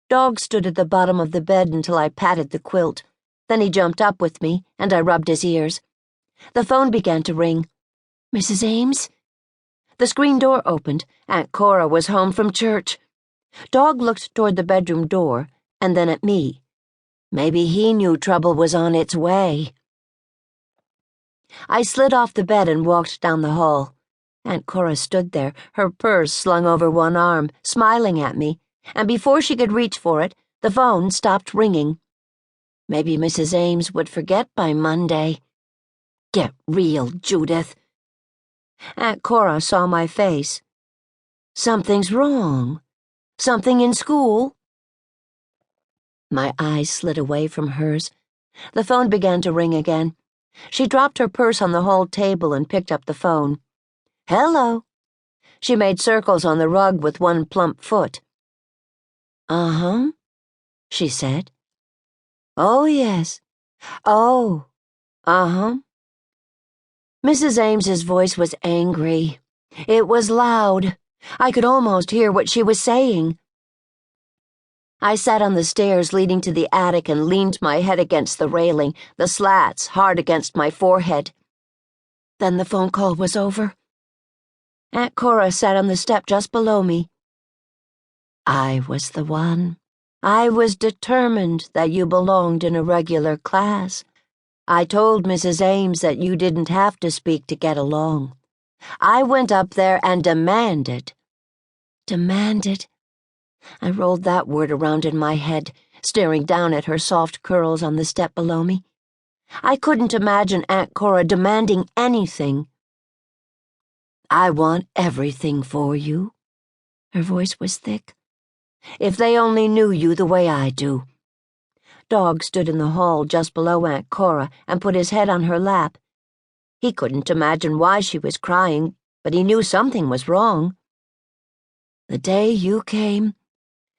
Dog stood at the bottom of the bed until I patted the quilt. Then he jumped up with me, and I rubbed his ears. The phone began to ring. "Mrs. Ames?" The screen door opened. Aunt Cora was home from church. Dog looked toward the bedroom door, and then at me. Maybe he knew trouble was on its way. I slid off the bed and walked down the hall. Aunt Cora stood there, her purse slung over one arm, smiling at me, and before she could reach for it, the phone stopped ringing. Maybe Mrs. Ames would forget by Monday. Get real, Judith. Aunt Cora saw my face. Something's wrong. Something in school? My eyes slid away from hers. The phone began to ring again. She dropped her purse on the hall table and picked up the phone. "Hello." She made circles on the rug with one plump foot. "Uh-huh," she said. "Oh, yes. Oh, uh-huh." Mrs. Ames's voice was angry. It was loud. I could almost hear what she was saying. I sat on the stairs leading to the attic and leaned my head against the railing, the slats hard against my forehead. Then the phone call was over. Aunt Cora sat on the step just below me. "I was the one. I was determined that you belonged in a regular class. I told Mrs. Ames that you didn't have to speak to get along. I went up there and demanded." Demanded? I rolled that word around in my head, staring down at her soft curls on the step below me. I couldn't imagine Aunt Cora demanding anything. "I want everything for you." Her voice was thick. "If they only knew you the way I do." Dog stood in the hall just below Aunt Cora and put his head on her lap. He couldn't imagine why she was crying, but he knew something was wrong. "The day you came,"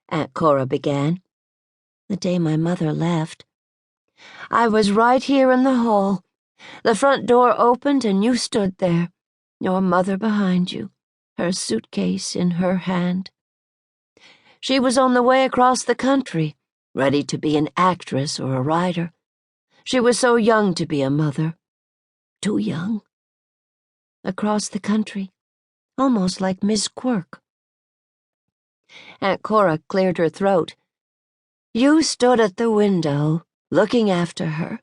Aunt Cora began. "The day my mother left. I was right here in the hall. The front door opened and you stood there, your mother behind you, her suitcase in her hand. She was on the way across the country, ready to be an actress or a writer. She was so young to be a mother. Too young. Across the country, almost like Miss Quirk." Aunt Cora cleared her throat. "You stood at the window, looking after her.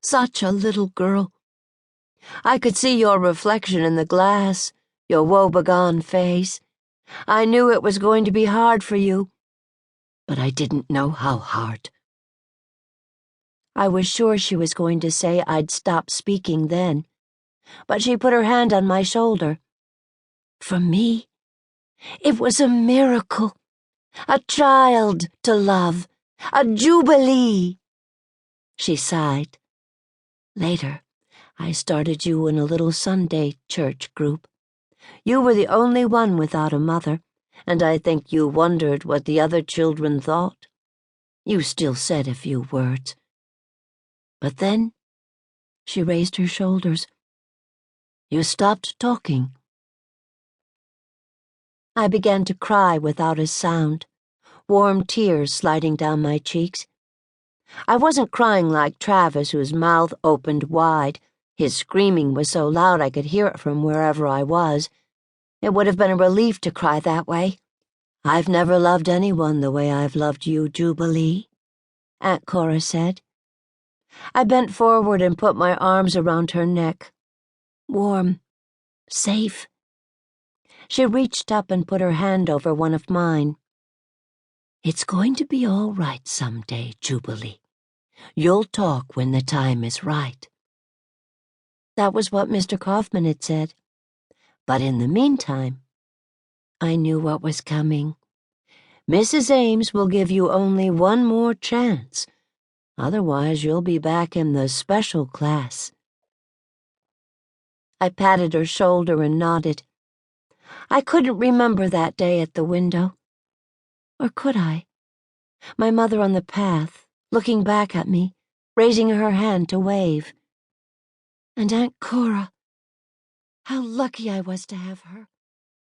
Such a little girl. I could see your reflection in the glass, your woebegone face. I knew it was going to be hard for you, but I didn't know how hard." I was sure she was going to say I'd stop speaking then, but she put her hand on my shoulder. For me, it was a miracle, a child to love, a jubilee. She sighed. "Later, I started you in a little Sunday church group. You were the only one without a mother, and I think you wondered what the other children thought. You still said a few words. But then," she raised her shoulders, "you stopped talking." I began to cry without a sound, warm tears sliding down my cheeks. I wasn't crying like Travis, whose mouth opened wide. His screaming was so loud I could hear it from wherever I was. It would have been a relief to cry that way. "I've never loved anyone the way I've loved you, Jubilee," Aunt Cora said. I bent forward and put my arms around her neck. Warm. Safe. She reached up and put her hand over one of mine. "It's going to be all right someday, Jubilee. You'll talk when the time is right." That was what Mr. Kaufman had said. But in the meantime, I knew what was coming. Mrs. Ames will give you only one more chance. Otherwise, you'll be back in the special class. I patted her shoulder and nodded. I couldn't remember that day at the window. Or could I? My mother on the path, looking back at me, raising her hand to wave. And Aunt Cora. How lucky I was to have her.